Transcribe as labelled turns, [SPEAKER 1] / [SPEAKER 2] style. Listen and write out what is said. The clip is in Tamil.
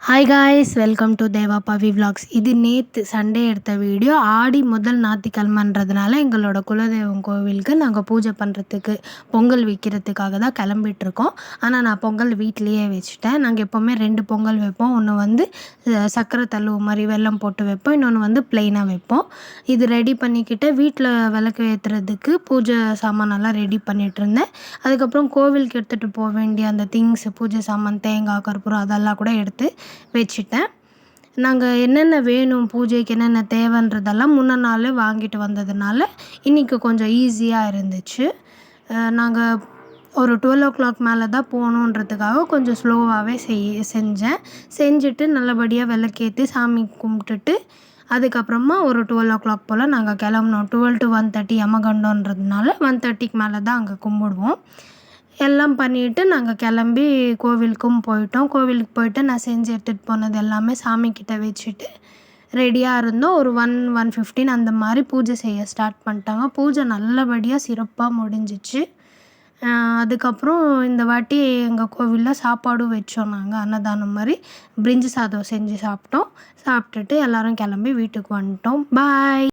[SPEAKER 1] Hi guys, welcome to Deva Pavi vlogs. இது நேற்று சண்டே எடுத்த வீடியோ. ஆடி முதல் ஞாயிற்றுக்கிழமைன்றதுனால எங்களோட குலதெய்வம் கோவிலுக்கு நாங்கள் பூஜை பண்ணுறதுக்கு பொங்கல் வைக்கிறதுக்காக தான் கிளம்பிட்டுருக்கோம். ஆனால் நான் பொங்கல் வீட்டிலையே வச்சுட்டேன். நாங்கள் எப்போவுமே 2 பொங்கல் வைப்போம். ஒன்று வந்து சர்க்கரை தள்ளுவு மாதிரி வெல்லம் போட்டு வைப்போம், இன்னொன்று வந்து ப்ளெயினாக வைப்போம். இது ரெடி பண்ணிக்கிட்டு வீட்டில் விளக்கு ஏற்றுறதுக்கு பூஜை சாமானெல்லாம் ரெடி பண்ணிகிட்ருந்தேன். அதுக்கப்புறம் கோவிலுக்கு எடுத்துகிட்டு போக வேண்டிய அந்த திங்ஸ், பூஜை சாமான், தேங்காய், கற்பூரம் அதெல்லாம் கூட எடுத்து வச்சுட்டேன். நாங்கள் என்னென்ன வேணும், பூஜைக்கு என்னென்ன தேவைன்றதெல்லாம் முன்ன நாளே வாங்கிட்டு வந்ததுனால இன்றைக்கி கொஞ்சம் ஈஸியாக இருந்துச்சு. நாங்கள் ஒரு 12:00 மேலே தான் போகணுன்றதுக்காக கொஞ்சம் ஸ்லோவாகவே செஞ்சேன். செஞ்சுட்டு நல்லபடியாக விளக்கேற்றி சாமி கும்பிட்டுட்டு அதுக்கப்புறமா ஒரு 12:00 போல் நாங்கள் கிளம்புனோம். 12 to 1:30 யமகண்டன்றதுனால 1:30க்கு மேலே தான் அங்கே கும்பிடுவோம். எல்லாம் பண்ணிவிட்டு நாங்கள் கிளம்பி கோவிலுக்கும் போயிட்டோம். கோவிலுக்கு போயிட்டு நான் செஞ்சு எடுத்துகிட்டு போனது எல்லாமே சாமிக்கிட்ட வச்சுட்டு ரெடியாக இருந்தோம். ஒரு 1:15 அந்த மாதிரி பூஜை செய்ய ஸ்டார்ட் பண்ணிட்டாங்க. பூஜை நல்லபடியாக சிறப்பாக முடிஞ்சிச்சு. அதுக்கப்புறம் இந்த வாட்டி எங்கள் கோவிலில் சாப்பாடும் வச்சோம். நாங்கள் அன்னதானம் மாதிரி பிரிஞ்சி சாதம் செஞ்சு சாப்பிட்டோம். சாப்பிட்டுட்டு எல்லோரும் கிளம்பி வீட்டுக்கு வந்துட்டோம். பாய்.